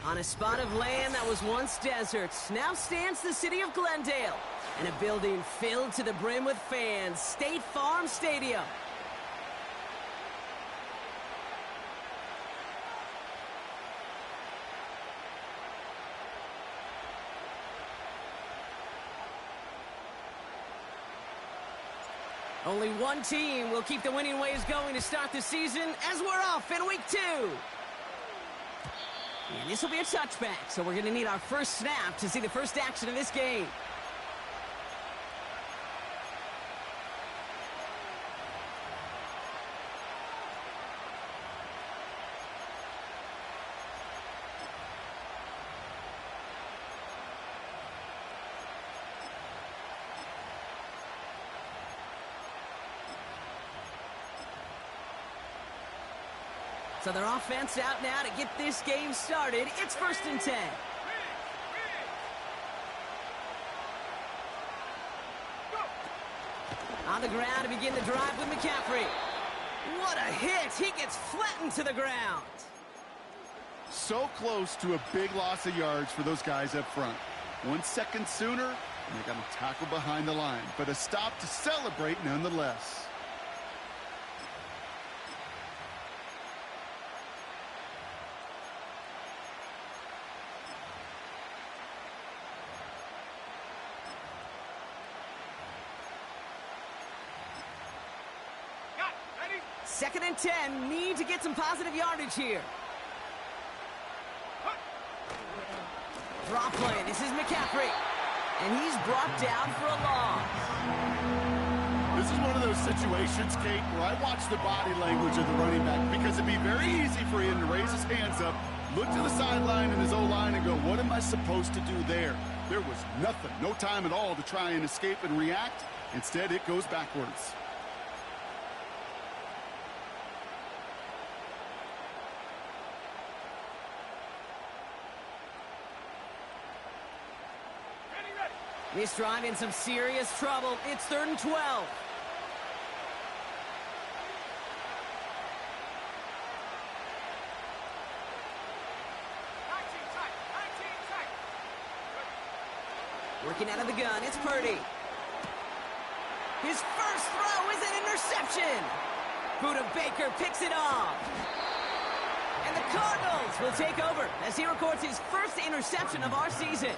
On a spot of land that was once desert, now stands the city of Glendale, and a building filled to the brim with fans, State Farm Stadium. Only one team will keep the winning ways going to start the season, as we're off in week 2. And this will be a touchback, so we're going to need our first snap to see the first action of this game. So their offense out now to get this game started. It's 1st and 10. On the ground to begin the drive with McCaffrey. What a hit! He gets flattened to the ground. So close to a big loss of yards for those guys up front. 1 second sooner, and they got him tackled behind the line. But a stop to celebrate nonetheless. Second and 10, need to get some positive yardage here. Drop play, this is McCaffrey. And he's brought down for a loss. This is one of those situations, Kate, where I watch the body language of the running back, because it'd be very easy for him to raise his hands up, look to the sideline and his O-line and go, what am I supposed to do there? There was nothing, no time at all to try and escape and react. Instead, it goes backwards. This drive in some serious trouble. It's 3rd and 12. Working out of the gun, it's Purdy. His first throw is an interception. Buda Baker picks it off. And the Cardinals will take over as he records his first interception of our season.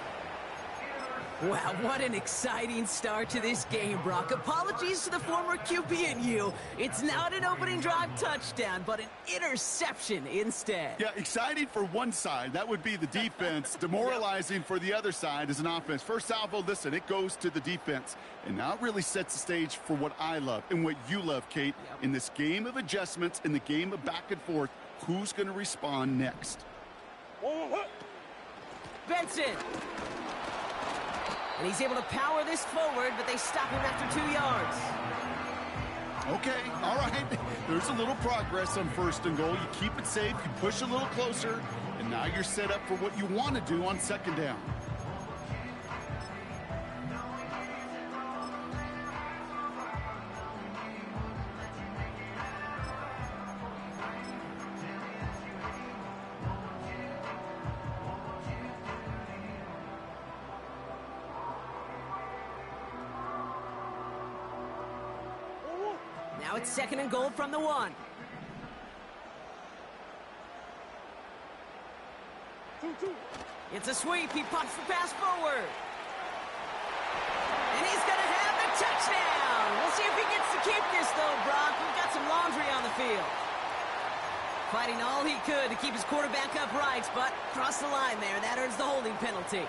Wow, what an exciting start to this game, Brock. Apologies to the former QB and you. It's not an opening drive touchdown, but an interception instead. Yeah, exciting for one side. That would be the defense. Demoralizing for the other side as an offense. First salvo, listen, it goes to the defense. And now it really sets the stage for what I love and what you love, Kate. In this game of adjustments, in the game of back and forth, who's going to respond next? Benson. And he's able to power this forward, but they stop him after 2 yards. Okay, all right. There's a little progress on 1st and goal. You keep it safe, you push a little closer, and now you're set up for what you want to do on 2nd down. Now it's 2nd and goal from the 1. It's a sweep. He pops the pass forward. And he's going to have the touchdown. We'll see if he gets to keep this, though, Brock. We've got some laundry on the field. Fighting all he could to keep his quarterback upright, but crossed the line there. That earns the holding penalty.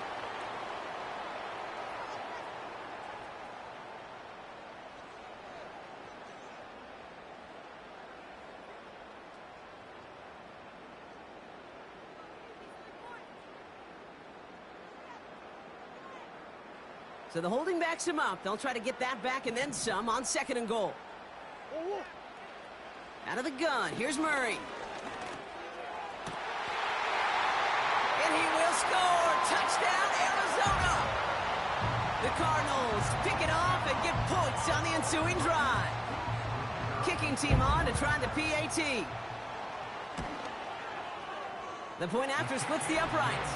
So the holding backs him up. They'll try to get that back and then some on 2nd and goal. Out of the gun, here's Murray. And he will score! Touchdown, Arizona! The Cardinals pick it off and get points on the ensuing drive. Kicking team on to try the PAT. The point after splits the uprights.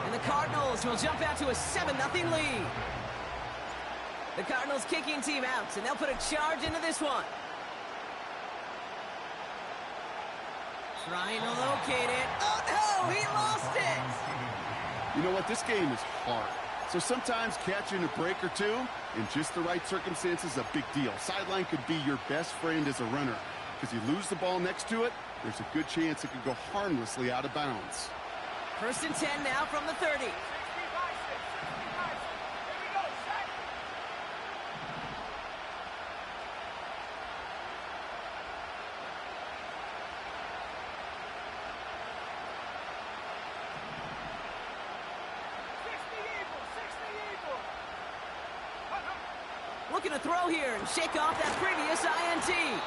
And the Cardinals will jump out to a 7-0 lead. The Cardinals kicking team out, and they'll put a charge into this one. Trying to locate it. Oh, no! He lost it! You know what? This game is hard. So sometimes catching a break or two in just the right circumstances is a big deal. Sideline could be your best friend as a runner. Because you lose the ball next to it, there's a good chance it could go harmlessly out of bounds. 1st and 10 now from the 30. Looking to throw here and shake off that previous INT.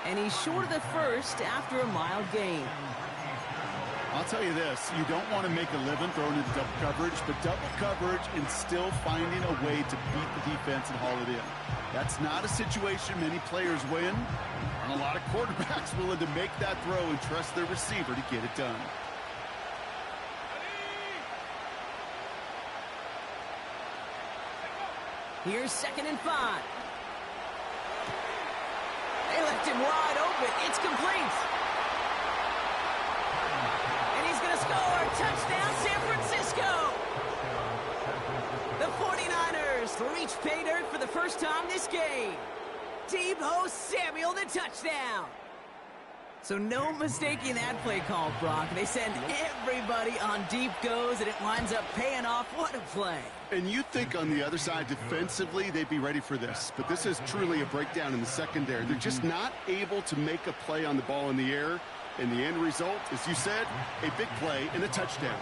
And he's short of the first after a mild gain. I'll tell you this, you don't want to make a living throwing into double coverage, but double coverage and still finding a way to beat the defense and haul it in. That's not a situation many players win, and a lot of quarterbacks willing to make that throw and trust their receiver to get it done. Here's 2nd and 5. They left him wide open. It's complete. And he's going to score. Touchdown, San Francisco. The 49ers reach pay dirt for the first time this game. Deebo Samuel, the touchdown. So no mistaking that play call, Brock. They send everybody on deep goes, and it winds up paying off. What a play. And you think on the other side, defensively, they'd be ready for this. But this is truly a breakdown in the secondary. They're just not able to make a play on the ball in the air. And the end result, as you said, a big play and a touchdown.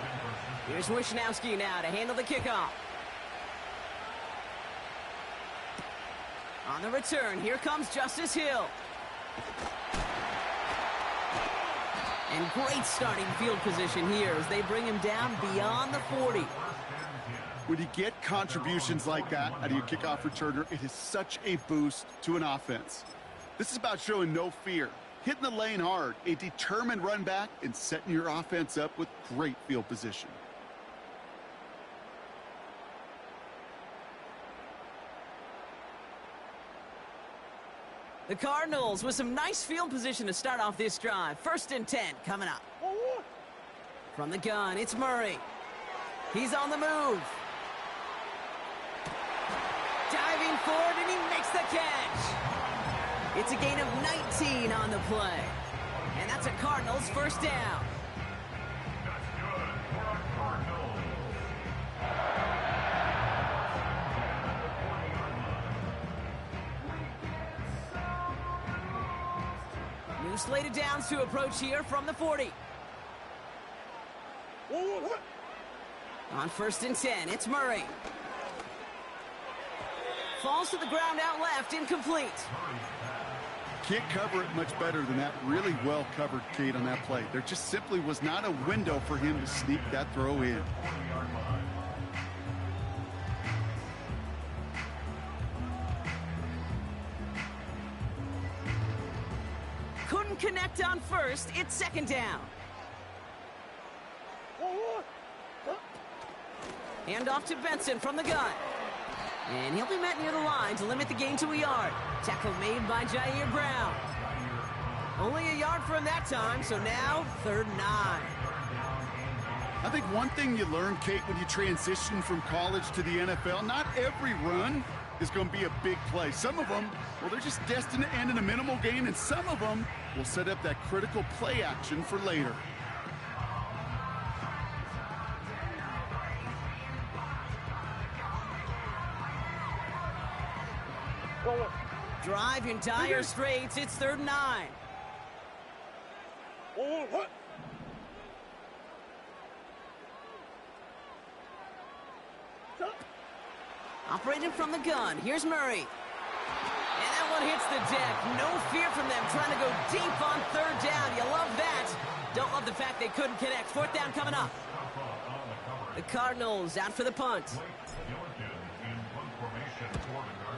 Here's Wishnowski now to handle the kickoff. On the return, here comes Justice Hill. And great starting field position here as they bring him down beyond the 40. When you get contributions like that out of your kickoff returner, it is such a boost to an offense. This is about showing no fear, hitting the lane hard, a determined run back, and setting your offense up with great field position. The Cardinals with some nice field position to start off this drive. 1st and 10 coming up. From the gun, it's Murray. He's on the move. Diving forward, and he makes the catch. It's a gain of 19 on the play. And that's a Cardinals 1st down. New slated downs to approach here from the 40. On 1st and 10, it's Murray. Falls to the ground out left, incomplete. Can't cover it much better than that. Really well covered, Kate, on that play. There just simply was not a window for him to sneak that throw in. Couldn't connect on 1st. It's 2nd down. Hand off to Benson from the gun. And he'll be met near the line to limit the gain to a yard. Tackle made by Jair Brown. Only a yard for him that time, so now 3rd and 9. I think one thing you learn, Kate, when you transition from college to the NFL, not every run is going to be a big play. Some of them, well, they're just destined to end in a minimal gain, and some of them will set up that critical play action for later. Drive in dire straits. It's 3rd and 9. Operating from the gun. Here's Murray. And that one hits the deck. No fear from them trying to go deep on 3rd down. You love that. Don't love the fact they couldn't connect. 4th down coming up. The Cardinals out for the punt.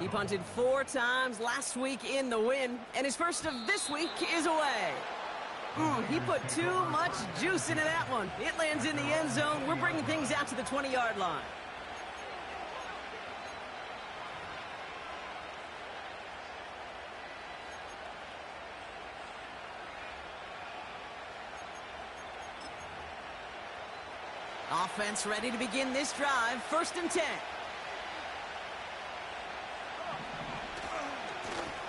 He punted 4 times last week in the win, and his first of this week is away. He put too much juice into that one. It lands in the end zone. We're bringing things out to the 20-yard line. Offense ready to begin this drive. 1st and 10.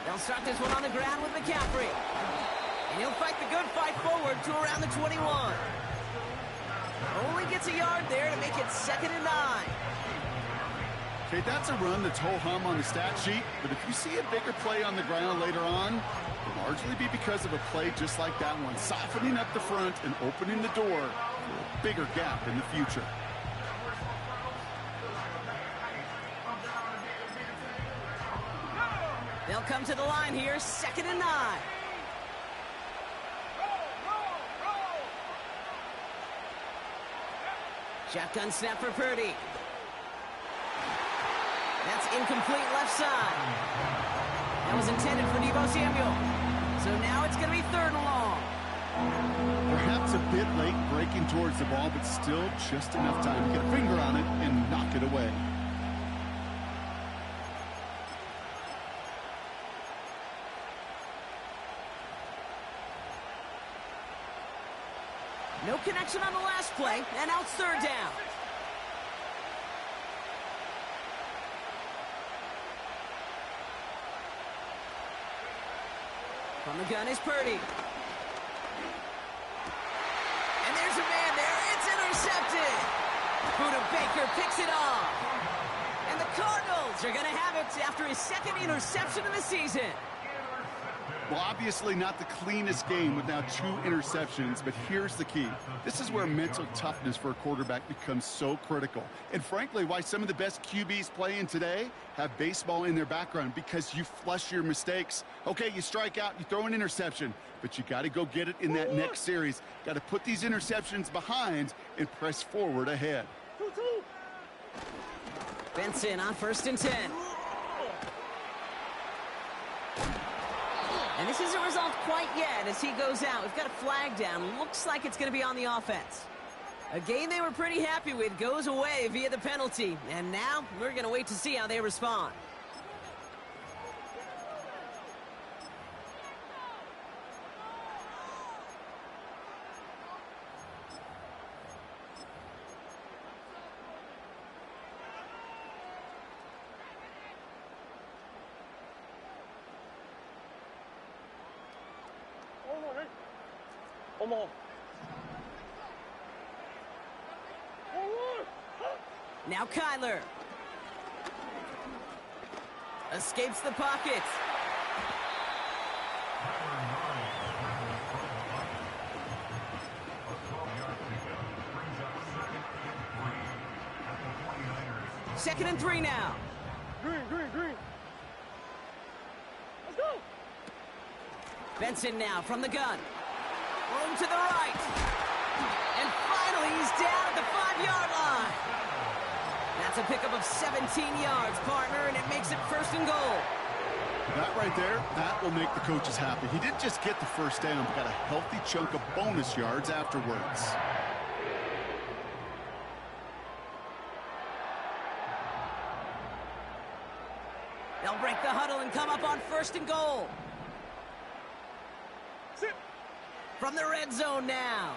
They'll start this one on the ground with McCaffrey. And he'll fight the good fight forward to around the 21. Only gets a yard there to make it 2nd and 9. Okay, that's a run that's ho-hum on the stat sheet, but if you see a bigger play on the ground later on, it'll largely be because of a play just like that one, softening up the front and opening the door for a bigger gap in the future. They'll come to the line here, 2nd and 9. Shotgun snap for Purdy. That's incomplete left side. That was intended for Deebo Samuel. So now it's going to be 3rd and long. Perhaps a bit late breaking towards the ball, but still just enough time to get a finger on it and knock it away. No connection on the last play, and now it's 3rd down. From the gun is Purdy. And there's a man there. It's intercepted. Buda Baker picks it off. And the Cardinals are going to have it after his 2nd interception of the season. Well, obviously not the cleanest game with now 2 interceptions, but here's the key. This is where mental toughness for a quarterback becomes so critical. And frankly, why some of the best QBs playing today have baseball in their background, because you flush your mistakes. Okay, you strike out, you throw an interception, but you got to go get it in that next series. Got to put these interceptions behind and press forward ahead. Benson on 1st and 10. And this isn't resolved quite yet as he goes out. We've got a flag down. Looks like it's going to be on the offense. A game they were pretty happy with goes away via the penalty. And now we're going to wait to see how they respond. Now Kyler escapes the pocket. Second and 3 now. Green. Let's go. Benson now from the gun. Room to the right. And finally he's down at the 5-yard line. That's a pickup of 17 yards, partner, and it makes it 1st and goal. That right there, that will make the coaches happy. He didn't just get the 1st down, but got a healthy chunk of bonus yards afterwards. They'll break the huddle and come up on 1st and goal. Sit. From the red zone now.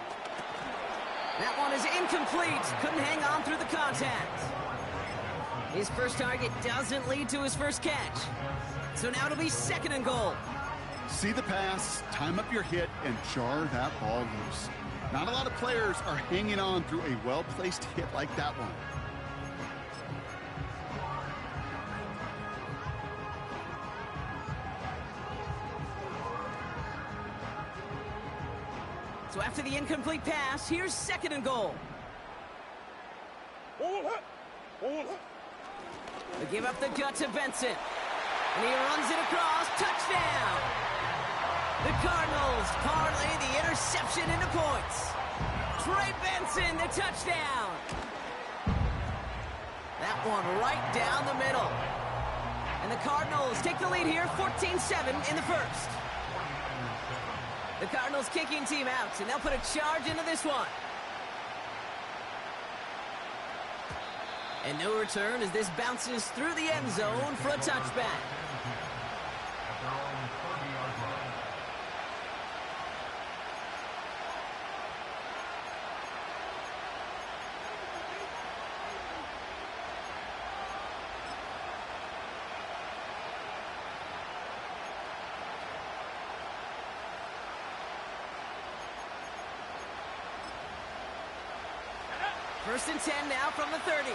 That one is incomplete. Couldn't hang on through the contact. His first target doesn't lead to his first catch. So now it'll be 2nd and goal. See the pass, time up your hit, and jar that ball loose. Not a lot of players are hanging on through a well-placed hit like that one. So after the incomplete pass, here's 2nd and goal. They give up the gut to Benson. And he runs it across. Touchdown! The Cardinals parlay the interception into points. Trey Benson, the touchdown. That one right down the middle. And the Cardinals take the lead here, 14-7 in the 1st. The Cardinals kicking team out, and they'll put a charge into this one. And no return as this bounces through the end zone for a touchback. First and 10 now from the 30.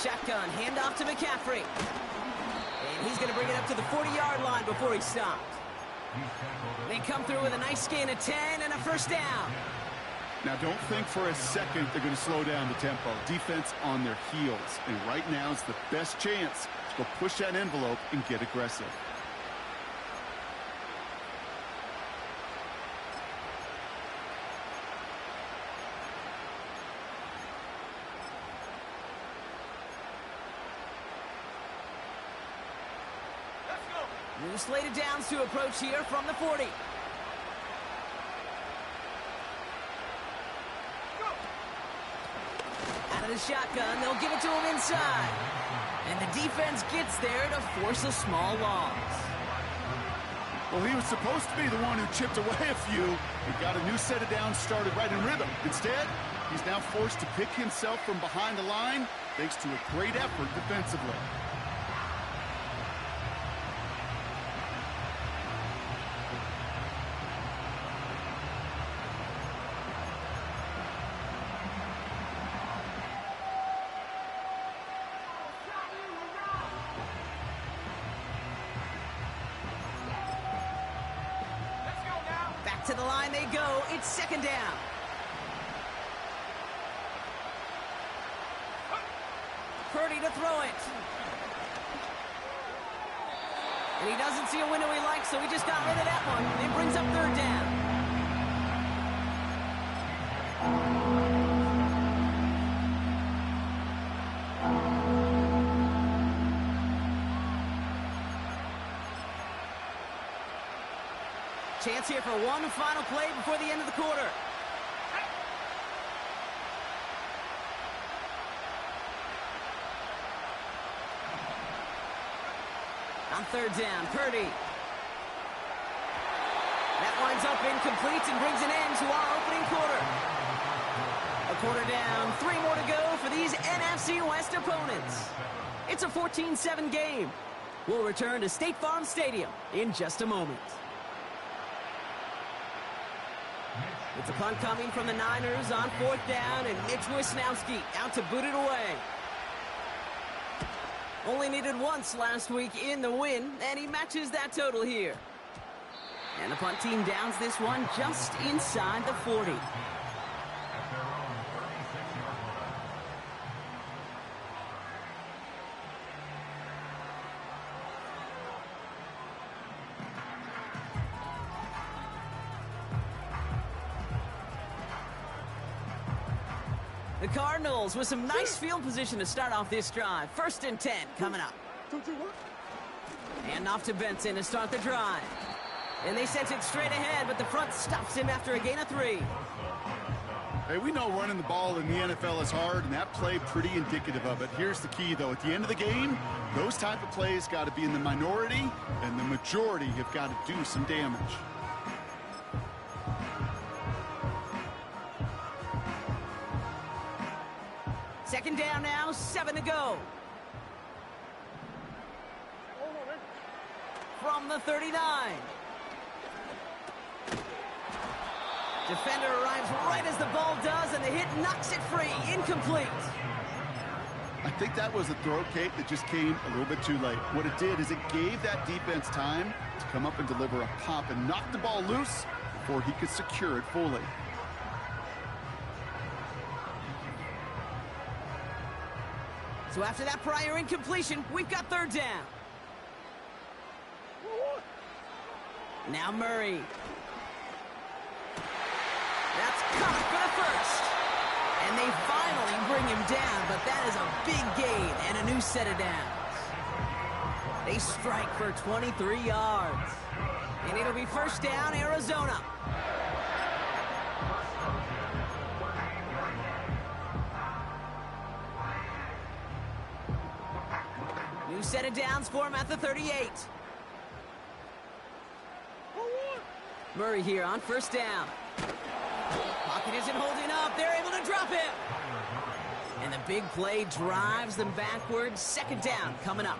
Shotgun, handoff to McCaffrey. And he's going to bring it up to the 40-yard line before he stopped. They come through with a nice gain of 10 and a first down. Now, don't think for a second they're going to slow down the tempo. Defense on their heels. And right now is the best chance to go push that envelope and get aggressive. New slated downs to approach here from the 40. The shotgun, they'll give it to him inside. And the defense gets there to force a small loss. Well, he was supposed to be the one who chipped away a few. He got a new set of downs started right in rhythm. Instead, he's now forced to pick himself from behind the line thanks to a great effort defensively. To the line they go. It's second down. Purdy to throw it. And he doesn't see a window he likes, so he just got rid of that one. It brings up third down. Chance here for one final play before the end of the quarter. On third down, Purdy. That winds up incomplete and brings an end to our opening quarter. A quarter down, 3 more to go for these NFC West opponents. It's a 14-7 game. We'll return to State Farm Stadium in just a moment. It's a punt coming from the Niners on fourth down, and Mitch Wisnowski out to boot it away. Only needed once last week in the win, and he matches that total here. And the punt team downs this one just inside the 40. The Cardinals with some nice field position to start off this drive. First and 10 coming up. And off to Benson to start the drive. And they sent it straight ahead, but the front stops him after a gain of 3. Hey, we know running the ball in the NFL is hard, and that play pretty indicative of it. Here's the key, though. At the end of the game, those type of plays got to be in the minority, and the majority have got to do some damage. Second down now, 7 to go. From the 39. Defender arrives right as the ball does, and the hit knocks it free. Incomplete. I think that was a throw, Kate, that just came a little bit too late. What it did is it gave that defense time to come up and deliver a pop and knock the ball loose before he could secure it fully. So after that prior incompletion, we've got third down. Now Murray. That's caught for the first. And they finally bring him down, but that is a big gain and a new set of downs. They strike for 23 yards. And it'll be first down, Arizona. New set of downs for him at the 38. Murray here on first down. Pocket isn't holding up. They're able to drop him. And the big play drives them backwards. Second down coming up.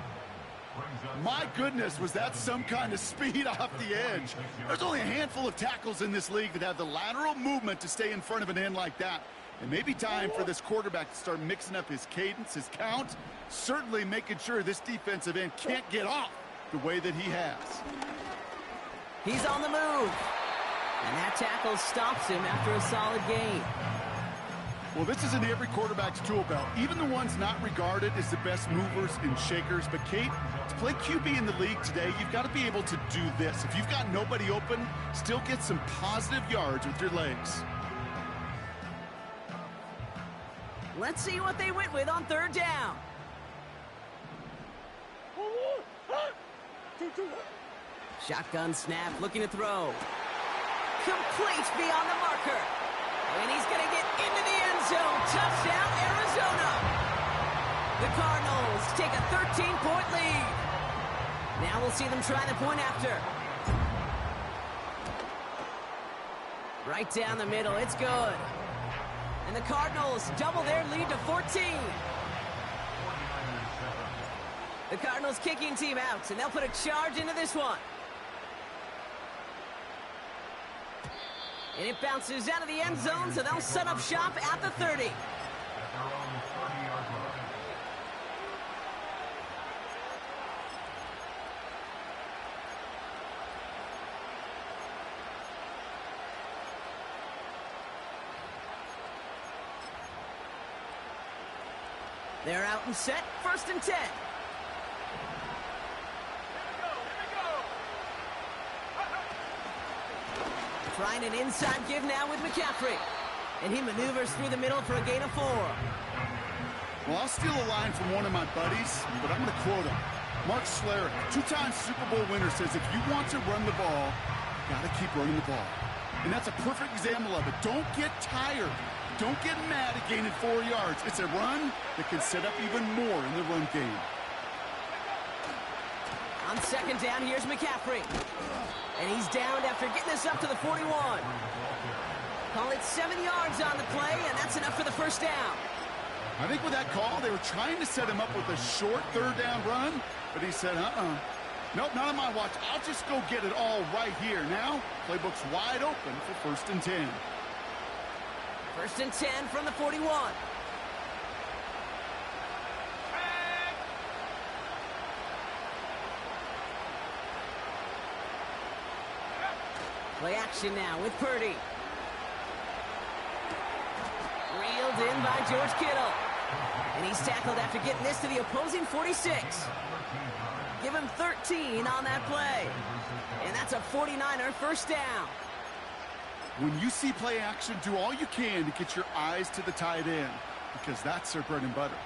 My goodness, was that some kind of speed off the edge? There's only a handful of tackles in this league that have the lateral movement to stay in front of an end like that. It may be time for this quarterback to start mixing up his cadence, his count, certainly making sure this defensive end can't get off the way that he has. He's on the move. And that tackle stops him after a solid gain. Well, this is in every quarterback's tool belt, even the ones not regarded as the best movers and shakers. But, Kate, to play QB in the league today, you've got to be able to do this. If you've got nobody open, still get some positive yards with your legs. Let's see what they went with on third down. Shotgun snap, looking to throw. Complete beyond the marker. And he's going to get into the end zone. Touchdown, Arizona. The Cardinals take a 13-point lead. Now we'll see them try the point after. Right down the middle, it's good. And the Cardinals double their lead to 14. The Cardinals kicking team out, and they'll put a charge into this one. And it bounces out of the end zone, so they'll set up shop at the 30. They're out and set, first and 10. Trying an inside give now with McCaffrey. And he maneuvers through the middle for a gain of 4. Well, I'll steal a line from one of my buddies, but I'm going to quote him. Mark Schlereth, two-time Super Bowl winner, says if you want to run the ball, you got to keep running the ball. And that's a perfect example of it. Don't get tired. Don't get mad at gaining 4 yards. It's a run that can set up even more in the run game. On second down, here's McCaffrey. And he's downed after getting this up to the 41. Call it 7 yards on the play, and that's enough for the first down. I think with that call, they were trying to set him up with a short third down run, but he said, nope, not on my watch. I'll just go get it all right here. Now, playbook's wide open for first and 10. First and 10 from the 41. Play action now with Purdy. Reeled in by George Kittle. And he's tackled after getting this to the opposing 46. Give him 13 on that play. And that's a 49er first down. When you see play action, do all you can to get your eyes to the tight end, because that's their bread and butter.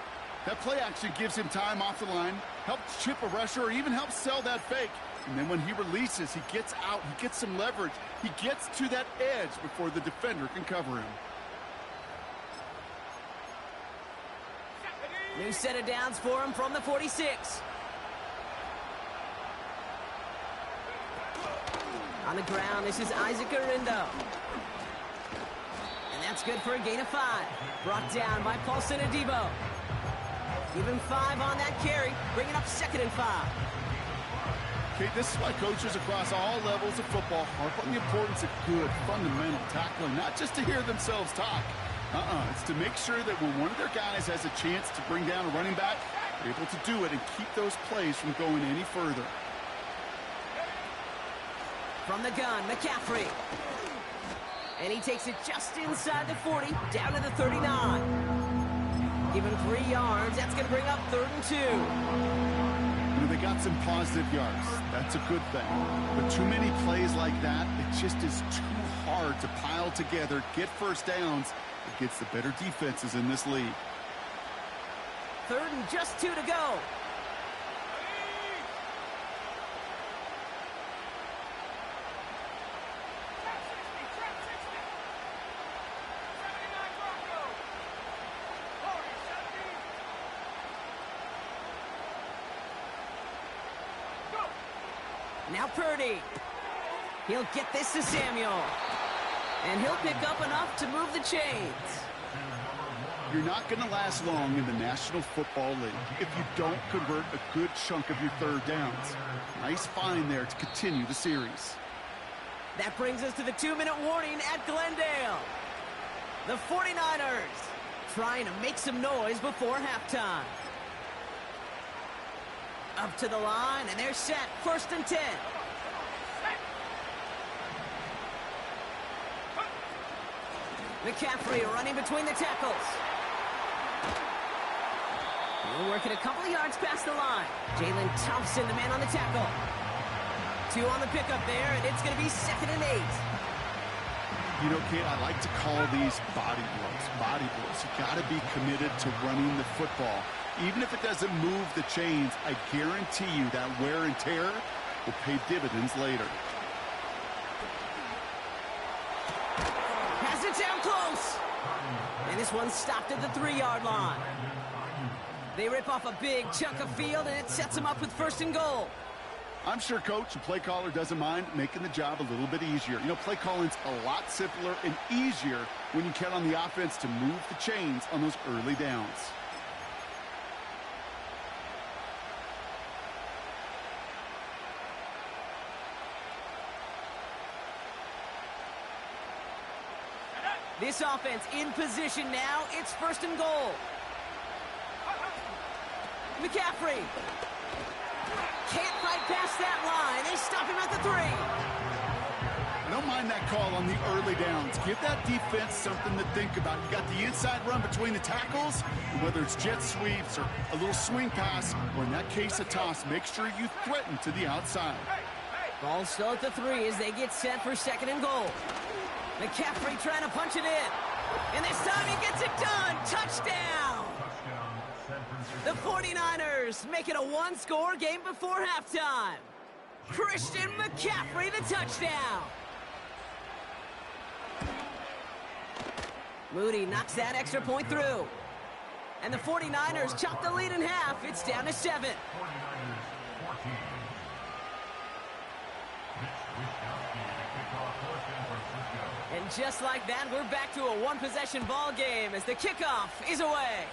That play action gives him time off the line, helps chip a rusher, or even helps sell that fake. And then when he releases, he gets out, he gets some leverage. He gets to that edge before the defender can cover him. New set of downs for him from the 46. On the ground, this is Isaac Arindo. And that's good for a gain of 5. Brought down by Paulson Adebo. Give him 5 on that carry, bringing up second and 5. Okay, this is why coaches across all levels of football harp on the importance of good, fundamental tackling, not just to hear themselves talk. It's to make sure that when one of their guys has a chance to bring down a running back, they're able to do it and keep those plays from going any further. From the gun, McCaffrey. And he takes it just inside the 40, down to the 39. Give him 3 yards. That's going to bring up third and 2. They got some positive yards. That's a good thing. But too many plays like that, it just is too hard to pile together, get first downs against the better defenses in this league. 3rd and just 2 to go. Now Purdy. He'll get this to Samuel. And he'll pick up enough to move the chains. You're not going to last long in the National Football League if you don't convert a good chunk of your 3rd downs. Nice find there to continue the series. That brings us to the 2-minute warning at Glendale. The 49ers trying to make some noise before halftime. Up to the line, and they're set. 1st and 10. McCaffrey running between the tackles. We're working a couple of yards past the line. Jalen Thompson, the man on the tackle. 2 on the pickup there, and it's going to be 2nd and 8. You know, Kate, I like to call these body blows. Body blows. You got to be committed to running the football. Even if it doesn't move the chains, I guarantee you that wear and tear will pay dividends later. Has it down close. And this one's stopped at the 3-yard line. They rip off a big chunk of field, and it sets them up with 1st and goal. I'm sure coach and play caller doesn't mind making the job a little bit easier. You know, play calling's a lot simpler and easier when you count on the offense to move the chains on those early downs. This offense in position now. It's 1st and goal. McCaffrey. Can't fight past that line. They stop him at the 3. I don't mind that call on the early downs. Give that defense something to think about. You got the inside run between the tackles, and whether it's jet sweeps or a little swing pass, or in that case a toss, make sure you threaten to the outside. Ball still at the 3 as they get set for 2nd and goal. McCaffrey trying to punch it in. And this time he gets it done. Touchdown! The 49ers make it a 1-score game before halftime. Christian McCaffrey, the touchdown. Moody knocks that extra point through. And the 49ers chop the lead in half. It's down to 7. And just like that, we're back to a 1-possession ball game as the kickoff is away.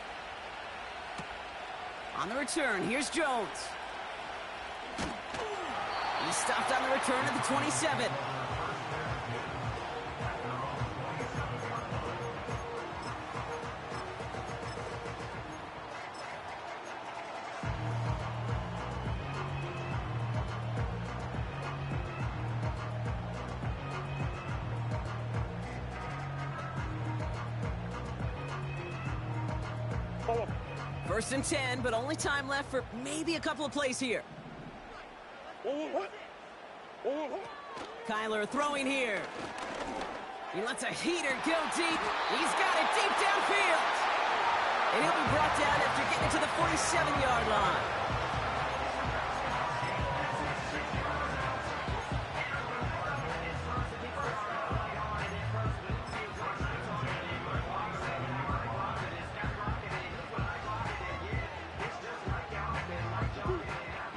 On the return, here's Jones. He stopped on the return at the 27. First and 10, but only time left for maybe a couple of plays here. Kyler throwing here. He lets a heater go deep. He's got it deep downfield. And he'll be brought down after getting to the 47-yard line.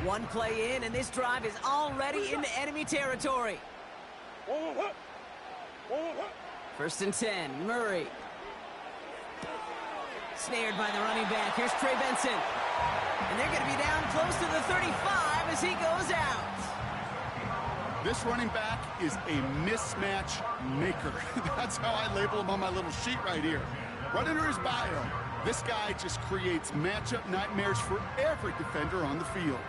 One play in, and this drive is already into enemy territory. First and 10, Murray. Snared by the running back. Here's Trey Benson. And they're going to be down close to the 35 as he goes out. This running back is a mismatch maker. That's how I label him on my little sheet right here. Right under his bio, this guy just creates matchup nightmares for every defender on the field.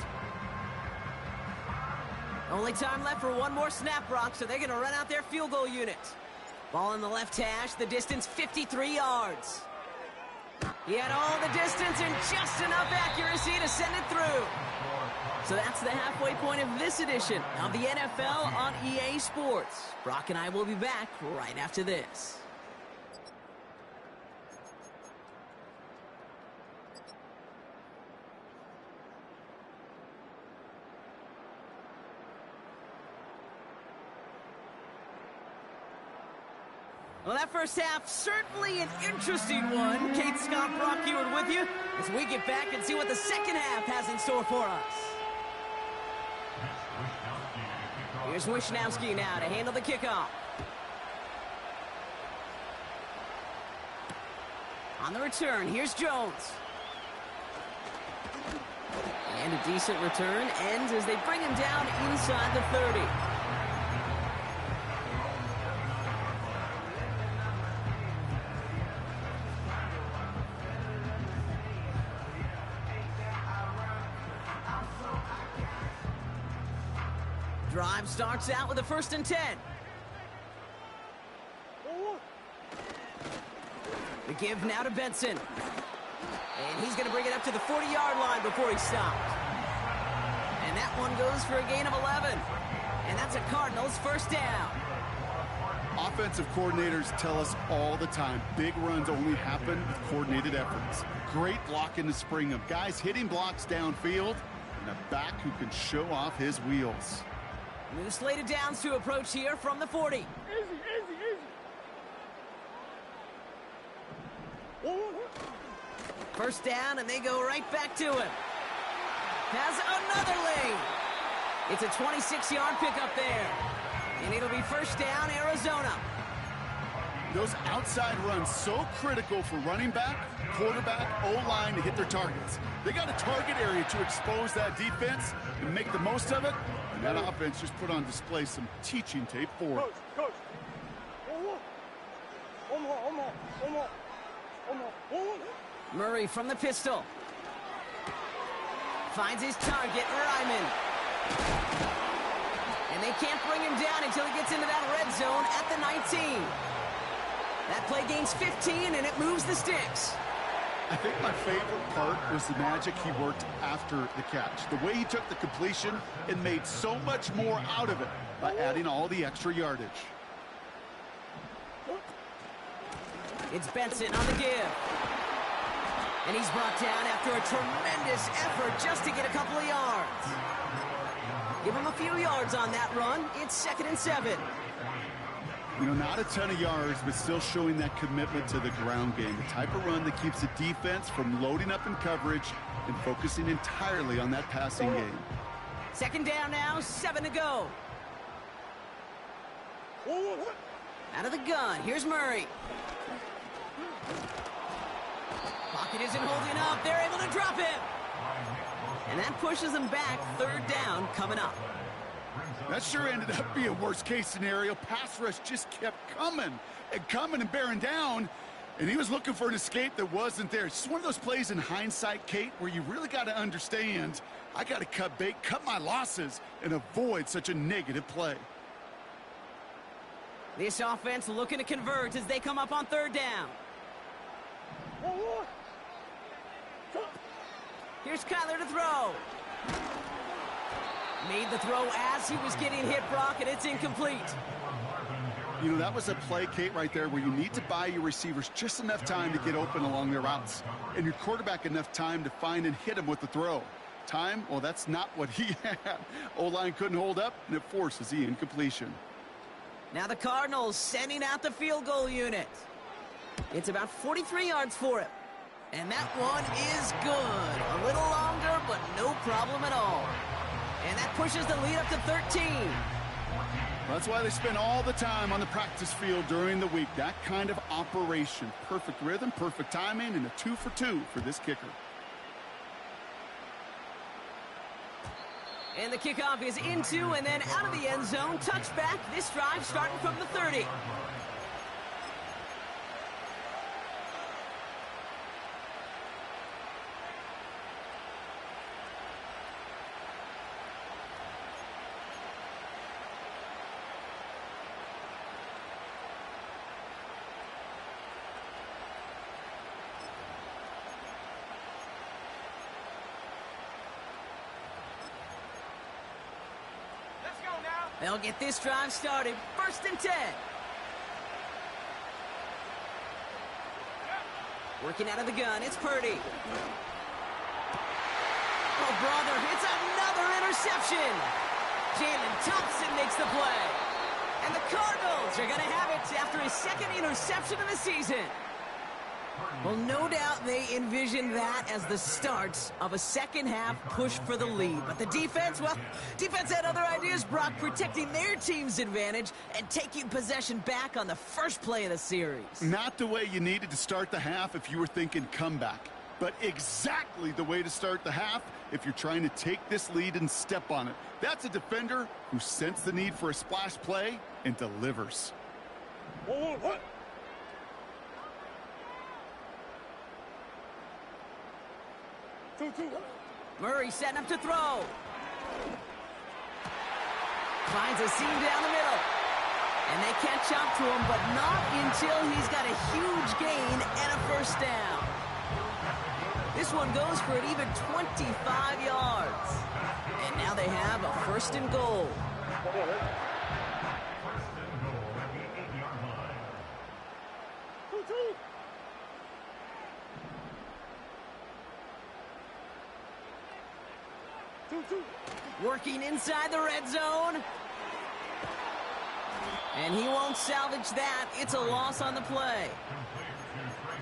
Only time left for one more snap, Brock, so they're going to run out their field goal unit. Ball in the left hash, the distance 53 yards. He had all the distance and just enough accuracy to send it through. So that's the halfway point of this edition of the NFL on EA Sports. Brock and I will be back right after this. Well, that first half, certainly an interesting one. Kate, Scott, Brock Ewart with you as we get back and see what the second half has in store for us. Here's Wishnowski now to handle the kickoff. On the return, here's Jones. And a decent return ends as they bring him down inside the 30. Drive starts out with a 1st and 10. The give now to Benson. And he's going to bring it up to the 40-yard line before he stops. And that one goes for a gain of 11. And that's a Cardinals 1st down. Offensive coordinators tell us all the time, big runs only happen with coordinated efforts. Great blocking to spring them. Guys hitting blocks downfield, and a back who can show off his wheels. New slated downs to approach here from the 40. Easy, easy, easy. 1st down, and they go right back to him. Has another lane. It's a 26-yard pickup there. And it'll be 1st down, Arizona. Those outside runs so critical for running back, quarterback, O-line to hit their targets. They got a target area to expose that defense and make the most of it. And that offense just put on display some teaching tape for it. Coach. Murray from the pistol. Finds his target, Ryman. And they can't bring him down until he gets into that red zone at the 19. That play gains 15, and it moves the sticks. I think my favorite part was the magic he worked after the catch. The way he took the completion and made so much more out of it by adding all the extra yardage. It's Benson on the give. And he's brought down after a tremendous effort just to get a couple of yards. Give him a few yards on that run. It's 2nd and 7. You know, not a ton of yards, but still showing that commitment to the ground game. The type of run that keeps the defense from loading up in coverage and focusing entirely on that passing game. 2nd down now, 7 to go. Out of the gun, here's Murray. Pocket isn't holding up. They're able to drop him. And that pushes them back. 3rd down coming up. That sure ended up being a worst-case scenario. Pass rush just kept coming and bearing down, and he was looking for an escape that wasn't there. It's just one of those plays in hindsight, Kate, where you really got to understand, I got to cut bait, cut my losses, and avoid such a negative play. This offense looking to convert as they come up on 3rd down. Here's Kyler to throw. Made the throw as he was getting hit, Brock, and it's incomplete. You know, that was a play, Kate, right there where you need to buy your receivers just enough time to get open along their routes, and your quarterback enough time to find and hit him with the throw. Time, well, that's not what he had. O-line couldn't hold up, and it forces the incompletion. Now the Cardinals sending out the field goal unit. It's about 43 yards for him. And that one is good. A little longer, but no problem at all. And that pushes the lead up to 13. That's why they spend all the time on the practice field during the week. That kind of operation. Perfect rhythm, perfect timing, and a 2 for 2 for this kicker. And the kickoff is into and then out of the end zone. Touchback. This drive starting from the 30. They'll get this drive started. 1st and 10. Working out of the gun, it's Purdy. Oh, brother, it's another interception. Jalen Thompson makes the play. And the Cardinals are going to have it after his 2nd interception of the season. Well, no doubt they envisioned that as the start of a second-half push for the lead. But the defense, well, defense had other ideas, Brock, protecting their team's advantage and taking possession back on the first play of the series. Not the way you needed to start the half if you were thinking comeback, but exactly the way to start the half if you're trying to take this lead and step on it. That's a defender who sensed the need for a splash play and delivers. What? Two. Murray setting up to throw. Finds a seam down the middle. And they catch up to him, but not until he's got a huge gain and a 1st down. This one goes for an even 25 yards. And now they have a 1st and goal. Two. Working inside the red zone. And he won't salvage that. It's a loss on the play.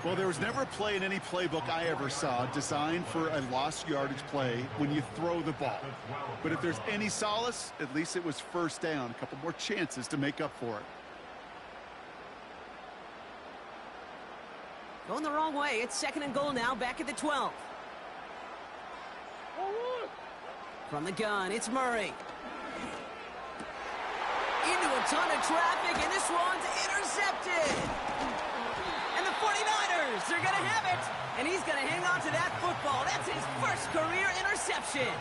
Well, there was never a play in any playbook I ever saw designed for a lost yardage play when you throw the ball. But if there's any solace, at least it was 1st down. A couple more chances to make up for it. Going the wrong way. It's 2nd and goal now, back at the 12. From the gun, it's Murray. Into a ton of traffic, and this one's intercepted. And the 49ers, they're going to have it. And he's going to hang on to that football. That's his 1st career interception.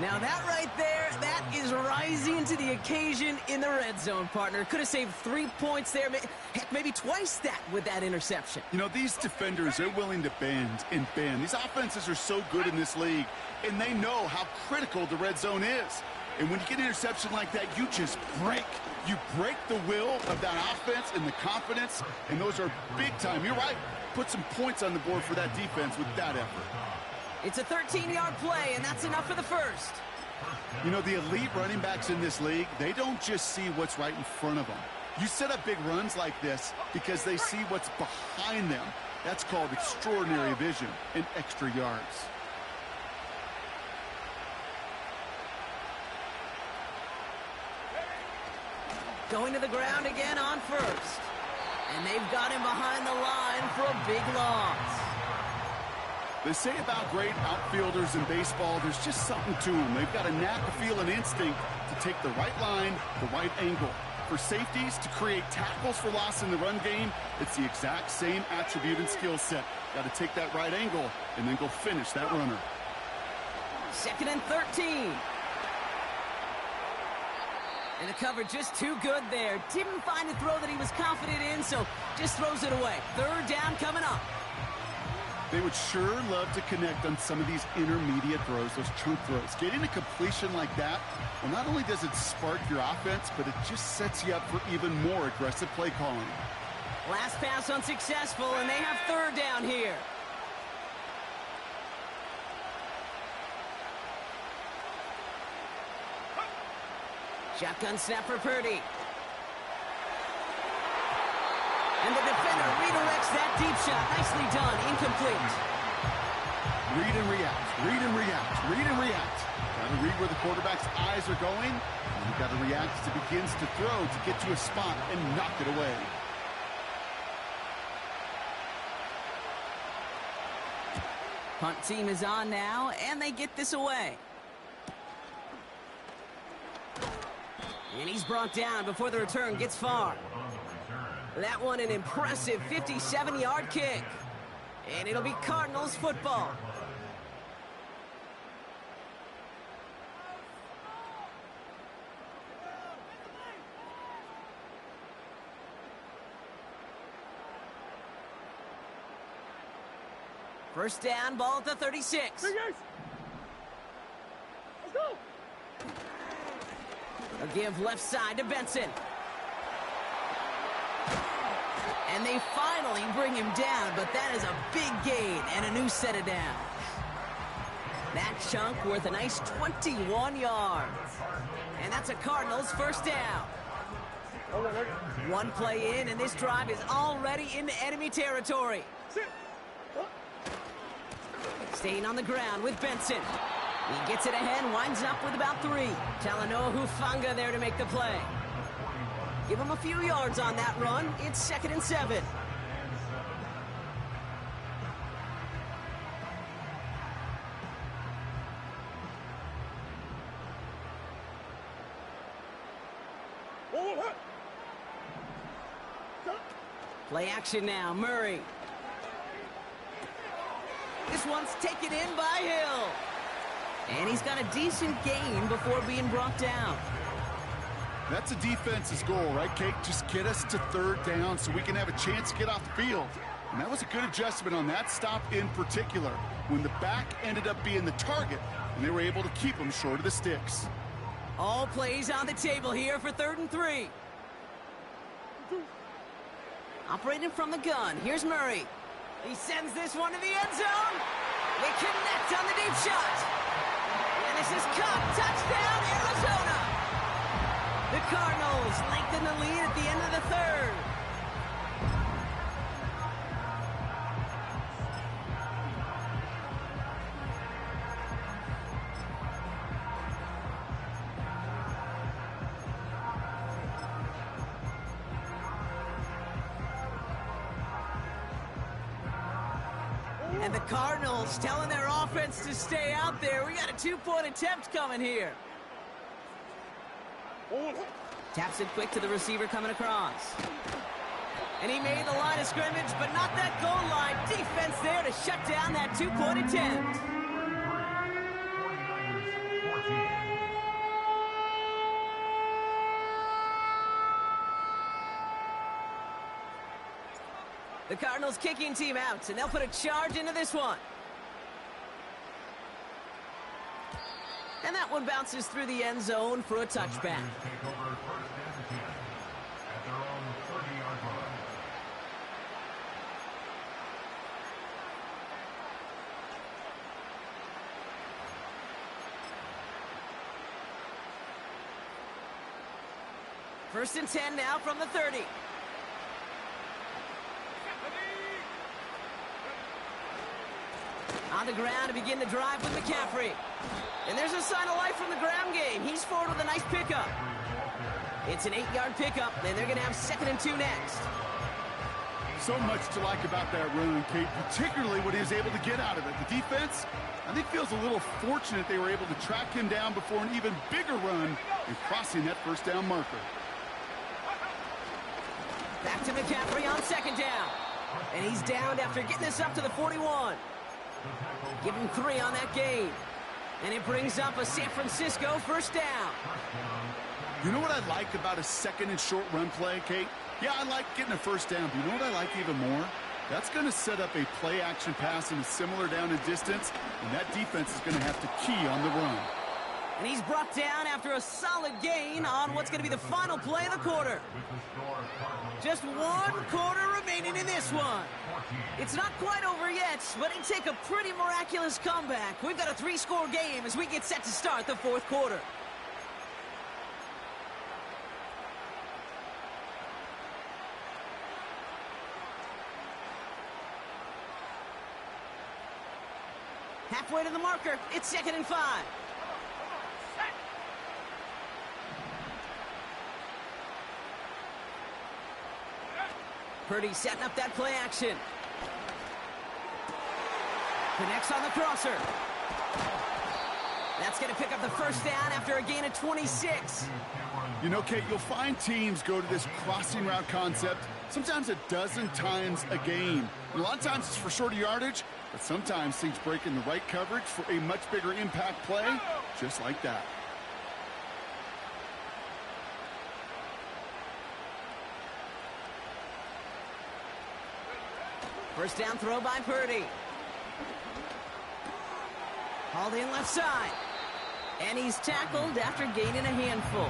Now that right there, that is rising to the occasion in the red zone, partner. Could have saved 3 points there, heck, maybe twice that with that interception. You know, these defenders, they're willing to bend and bend. These offenses are so good in this league, and they know how critical the red zone is. And when you get an interception like that, you just break. You break the will of that offense and the confidence, and those are big time. You're right. Put some points on the board for that defense with that effort. It's a 13-yard play, and that's enough for the 1st. You know, the elite running backs in this league, they don't just see what's right in front of them. You set up big runs like this because they see what's behind them. That's called extraordinary vision and extra yards. Going to the ground again on 1st. And they've got him behind the line for a big loss. They say about great outfielders in baseball, there's just something to them. They've got a knack, a feel, and instinct to take the right line, the right angle. For safeties, to create tackles for loss in the run game, it's the exact same attribute and skill set. Got to take that right angle and then go finish that runner. 2nd and 13. And the cover just too good there. Didn't find a throw that he was confident in, so just throws it away. 3rd down coming up. They would sure love to connect on some of these intermediate throws, those chunk throws. Getting a completion like that, well, not only does it spark your offense, but it just sets you up for even more aggressive play calling. Last pass unsuccessful, and they have 3rd down here. Shotgun snap for Purdy. And the defender redirects that deep shot. Nicely done. Incomplete. Read and react. Read and react. Read and react. Got to read where the quarterback's eyes are going. And you've got to react as it begins to throw to get to a spot and knock it away. Punt team is on now, and they get this away. And he's brought down before the return gets far. That one an impressive 57-yard kick. And it'll be Cardinals football. First down, ball at the 36. Hey, guys. Let's go. A give left side to Benson. And they finally bring him down, but that is a big gain and a new set of downs. That chunk worth a nice 21 yards. And that's a Cardinals first down. One play in, and this drive is already into enemy territory. Staying on the ground with Benson. He gets it ahead, winds up with about 3. Talanoa Hufanga there to make the play. Give him a few yards on that run. It's 2nd and 7. Play action now, Murray. This one's taken in by Hill. And he's got a decent gain before being brought down. That's a defense's goal, right, Kate? Just get us to 3rd down so we can have a chance to get off the field. And that was a good adjustment on that stop in particular, when the back ended up being the target, and they were able to keep him short of the sticks. All plays on the table here for 3rd and 3. Operating from the gun, here's Murray. He sends this one to the end zone. They connect on the deep shot. And this is caught. Touchdown, Arizona. The Cardinals lengthen the lead at the end of the 3rd. And the Cardinals telling their offense to stay out there. We got a 2-point attempt coming here. Taps it quick to the receiver coming across. And he made the line of scrimmage, but not that goal line. Defense there to shut down that 2-point attempt. The Cardinals kicking team out, and they'll put a charge into this one. And that one bounces through the end zone for a touchback. First and 10 now from the 30. On the ground to begin the drive with McCaffrey. And there's a sign of life from the ground game. He's forward with a nice pickup. It's an 8-yard pickup, and they're going to have 2nd and 2 next. So much to like about that run, Kate, particularly what he was able to get out of it. The defense, I think, feels a little fortunate they were able to track him down before an even bigger run and crossing that first down marker. Back to McCaffrey on 2nd down. And he's downed after getting this up to the 41. Give him 3 on that gain. And it brings up a San Francisco first down. You know what I like about a 2nd and short run play, Kate? Yeah, I like getting a first down, but you know what I like even more? That's going to set up a play-action pass in a similar down and distance, and that defense is going to have to key on the run. And he's brought down after a solid gain on what's going to be the final play of the quarter. Just 1 quarter remaining in this one. It's not quite over yet, but it'd take a pretty miraculous comeback. We've got a 3-score game as we get set to start the 4th quarter. Halfway to the marker, it's 2nd and 5. Purdy setting up that play action. Connects on the crosser. That's going to pick up the first down after a gain of 26. You know, Kate, you'll find teams go to this crossing route concept sometimes a dozen times a game. And a lot of times it's for shorter yardage, but sometimes things break in the right coverage for a much bigger impact play, just like that. First down throw by Purdy. Hauled in left side. And he's tackled after gaining a handful.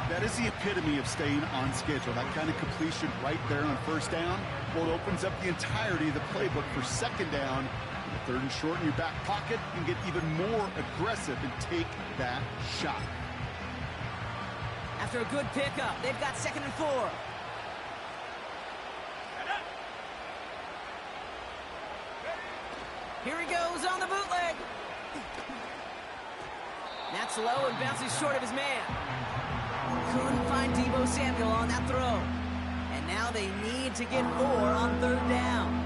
That is the epitome of staying on schedule. That kind of completion right there on first down. Well, it opens up the entirety of the playbook for second down. Third and short in your back pocket, you can get even more aggressive and take that shot. After a good pickup, they've got 2nd and 4. Here he goes on the bootleg. That's low and bounces short of his man. Couldn't find Deebo Samuel on that throw. And now they need to get 4 on 3rd down.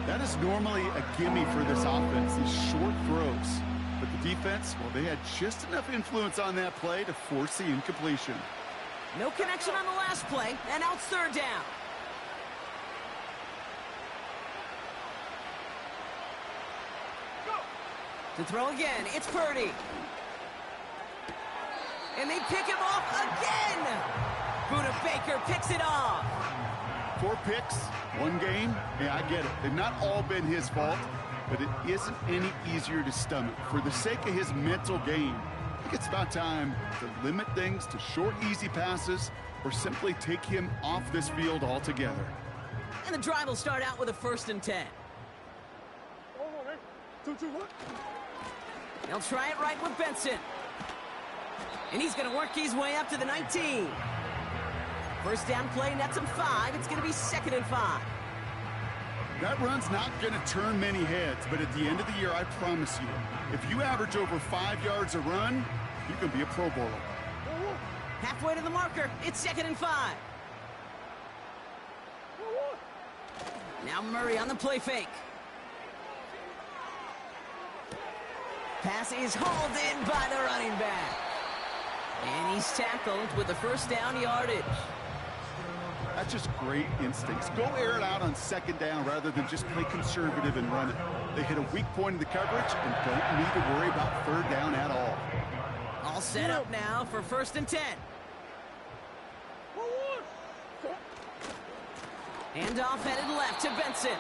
That is normally a gimme for this offense, these short throws. But the defense, well, they had just enough influence on that play to force the incompletion. No connection on the last play, and now it's 3rd down. To throw again, it's Purdy. And they pick him off again! Buda Baker picks it off. 4 picks, 1 game. Yeah, I get it. They've not all been his fault, but it isn't any easier to stomach. For the sake of his mental game, I think it's about time to limit things to short, easy passes or simply take him off this field altogether. And the drive will start out with a 1st and 10. Hold on, hey. 2, 1. They'll try it right with Benson. And he's going to work his way up to the 19. First down play nets him 5. It's going to be 2nd and 5. That run's not going to turn many heads, but at the end of the year, I promise you, if you average over 5 yards a run, you can be a Pro Bowler. Halfway to the marker. It's 2nd and 5. Now Murray on the play fake. Pass is hauled in by the running back. And he's tackled with the 1st down yardage. That's just great instincts. Go air it out on 2nd down rather than just play conservative and run it. They hit a weak point in the coverage and don't need to worry about 3rd down at all. All set up now for 1st and 10. Handoff headed left to Benson.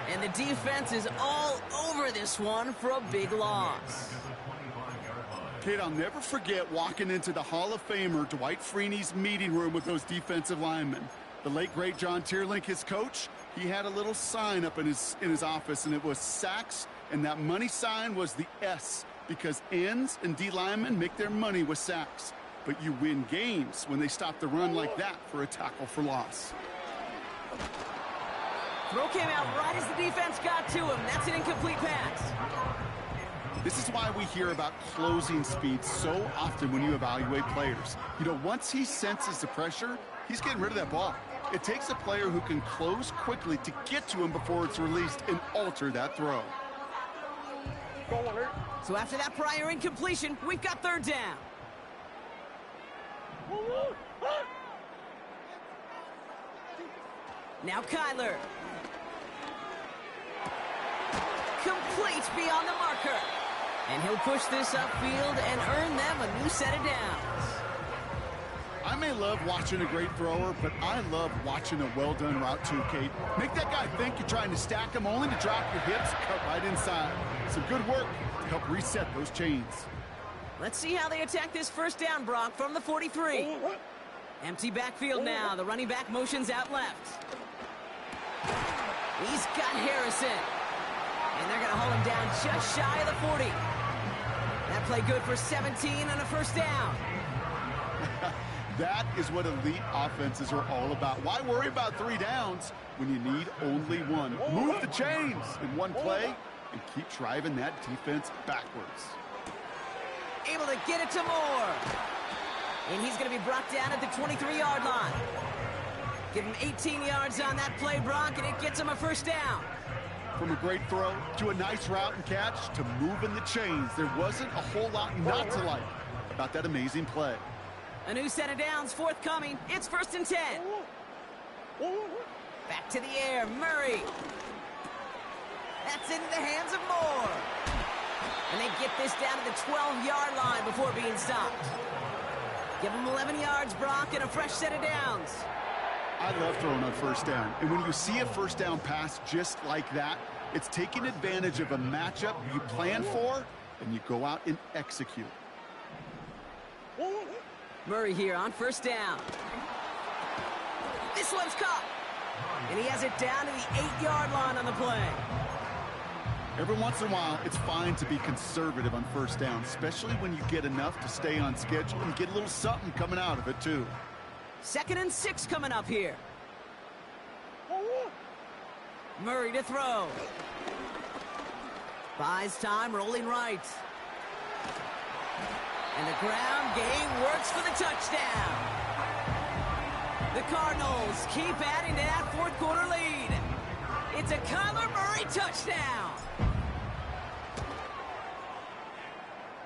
And the defense is all over this one for a big loss. Kid, I'll never forget walking into the Hall of Famer Dwight Freeney's meeting room with those defensive linemen. The late, great John Tierlink, his coach, he had a little sign up in his office, and it was sacks, and that money sign was the S, because ends and D linemen make their money with sacks. But you win games when they stop the run like that for a tackle for loss. Throw came out right as the defense got to him. That's an incomplete pass. This is why we hear about closing speed so often when you evaluate players. You know, once he senses the pressure, he's getting rid of that ball. It takes a player who can close quickly to get to him before it's released and alter that throw. So after that prior incompletion, we've got 3rd down. Now Kyler. Complete beyond the marker. And he'll push this upfield and earn them a new set of downs. I may love watching a great thrower, but I love watching a well-done route too, Kate. Make that guy think you're trying to stack him only to drop your hips, cut right inside. Some good work to help reset those chains. Let's see how they attack this 1st down, Brock, from the 43. Empty backfield now. The running back motions out left. He's got Harrison. And they're going to hold him down just shy of the 40. That play good for 17 and a 1st down. That is what elite offenses are all about. Why worry about 3 downs when you need only 1? Move the chains in one play and keep driving that defense backwards. Able to get it to Moore. And he's going to be brought down at the 23-yard line. Give him 18 yards on that play, Brock, and it gets him a 1st down. From a great throw to a nice route and catch to moving the chains, there wasn't a whole lot not to like about that amazing play. A new set of downs forthcoming. It's 1st and 10. Back to the air, Murray. That's into the hands of Moore. And they get this down to the 12-yard line before being stopped. Give them 11 yards, Brock, and a fresh set of downs. I love throwing on 1st down. And when you see a 1st down pass just like that, it's taking advantage of a matchup you plan for, and you go out and execute. Murray here on first down. This one's caught. And he has it down to the 8-yard line on the play. Every once in a while, it's fine to be conservative on first down, especially when you get enough to stay on schedule and get a little something coming out of it, too. 2nd and 6 coming up here. Murray to throw. Buys time, rolling right. And the ground game works for the touchdown. The Cardinals keep adding to that fourth quarter lead. It's a Kyler Murray touchdown.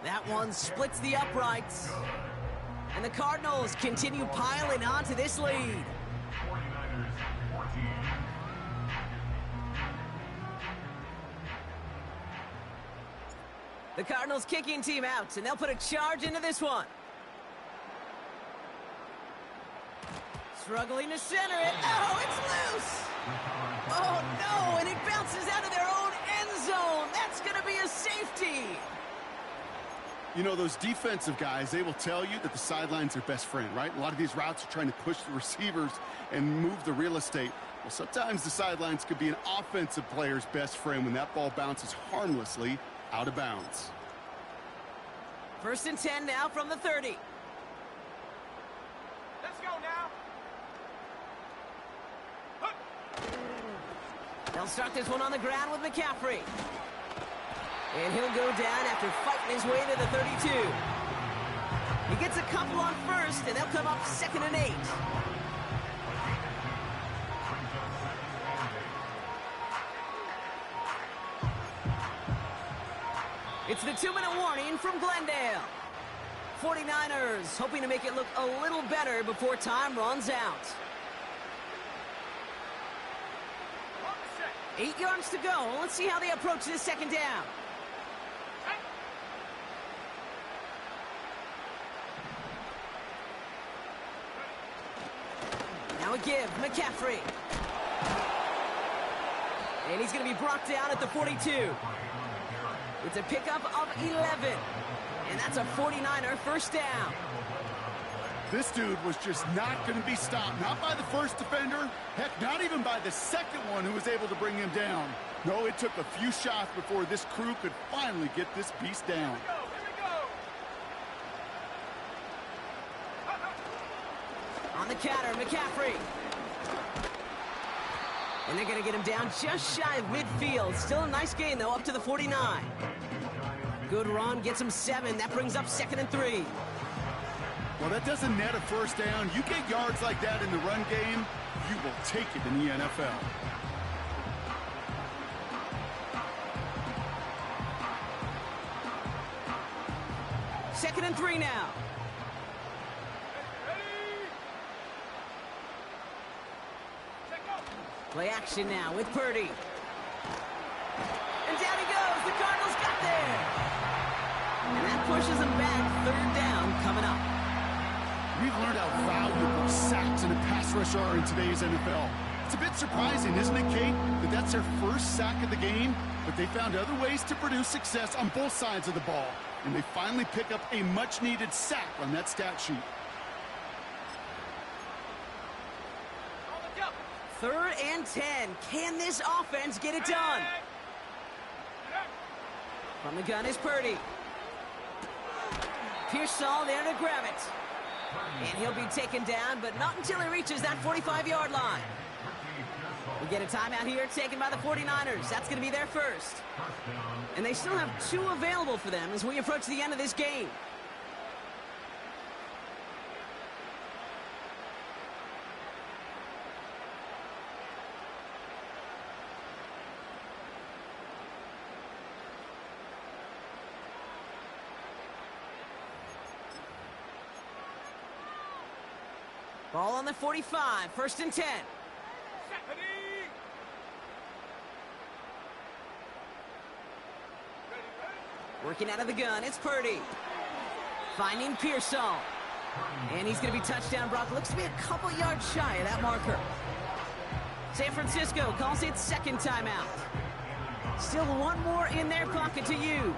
That one splits the uprights. And the Cardinals continue piling onto this lead. The Cardinals kicking team out, and they'll put a charge into this one. Struggling to center it. Oh, it's loose. Oh, no, and it bounces out of their own end zone. That's going to be a safety. You know, those defensive guys, they will tell you that the sideline's their best friend, right? A lot of these routes are trying to push the receivers and move the real estate. Well, sometimes the sidelines could be an offensive player's best friend when that ball bounces harmlessly out of bounds. 1st and 10 now from the 30. Let's go now. They'll start this one on the ground with McCaffrey. And he'll go down after fighting his way to the 32. He gets a couple on first, and they'll come up 2nd and 8. It's the 2-minute warning from Glendale. 49ers hoping to make it look a little better before time runs out. 8 yards to go. Let's see how they approach this 2nd down. Now a give, McCaffrey. And he's going to be brought down at the 42. It's a pickup of 11. And that's a 49er first down. This dude was just not going to be stopped. Not by the first defender. Heck, not even by the second one who was able to bring him down. No, it took a few shots before this crew could finally get this beast down. On the counter, McCaffrey. And they're going to get him down just shy of midfield. Still a nice gain, though, up to the 49. Good run, gets him 7. That brings up 2nd and 3. Well, that doesn't net a first down. You get yards like that in the run game, you will take it in the NFL. Second and 3 now. Play action now with Purdy. And down he goes. The Cardinals got there. And that pushes them back. 3rd down coming up. We've learned how valuable sacks and a pass rush are in today's NFL. It's a bit surprising, isn't it, Kate, that that's their first sack of the game, but they found other ways to produce success on both sides of the ball, and they finally pick up a much-needed sack on that stat sheet. 3rd and 10. Can this offense get it done? From the gun is Purdy. Pearsall there to grab it. And he'll be taken down, but not until he reaches that 45-yard line. We get a timeout here taken by the 49ers. That's going to be their first. And they still have 2 available for them as we approach the end of this game. Ball on the 45, 1st and 10. Working out of the gun, it's Purdy. Finding Pearsall. And he's going to be touchdown brought. Looks to be a couple yards shy of that marker. San Francisco calls it 2nd timeout. Still one more in their pocket to use.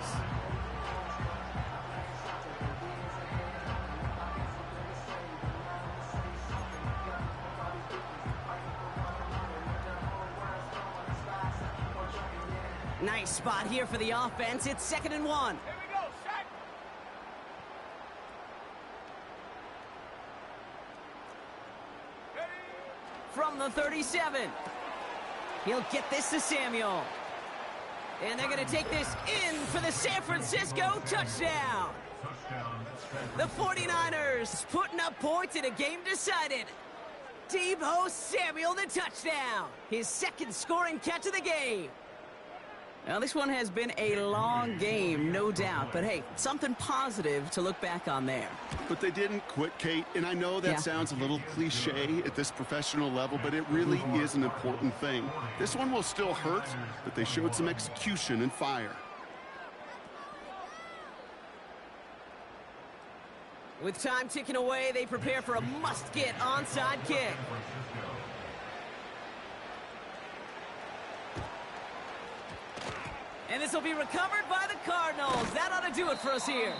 Nice spot here for the offense. It's 2nd and 1. Here we go, Shaq. Ready? From the 37. He'll get this to Samuel. And they're going to take this in for the San Francisco touchdown. The 49ers putting up points in a game decided. Deebo Samuel, the touchdown. His 2nd scoring catch of the game. Now, this one has been a long game, no doubt. But, hey, something positive to look back on there. But they didn't quit, Kate. And I know that sounds a little cliche at this professional level, but it really is an important thing. This one will still hurt, but they showed some execution and fire. With time ticking away, they prepare for a must-get onside kick. And this will be recovered by the Cardinals. That ought to do it for us here.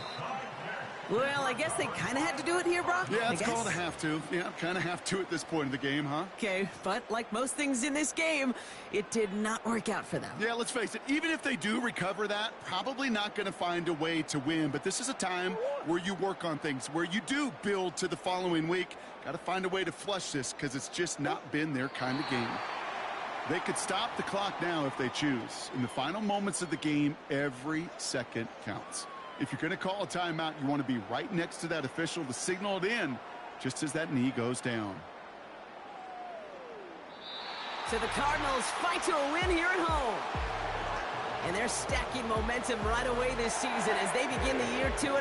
Well, I guess they kind of had to do it here, Brock. Yeah, it's called a have to. Yeah, kind of have to at this point in the game, huh? Okay, but like most things in this game, it did not work out for them. Yeah, let's face it, even if they do recover that, probably not going to find a way to win. But this is a time where you work on things, where you do build to the following week. Got to find a way to flush this because it's just not been their kind of game. They could stop the clock now if they choose. In the final moments of the game, every second counts. If you're going to call a timeout, you want to be right next to that official to signal it in just as that knee goes down. So the Cardinals fight to a win here at home. And they're stacking momentum right away this season as they begin the year 2-0.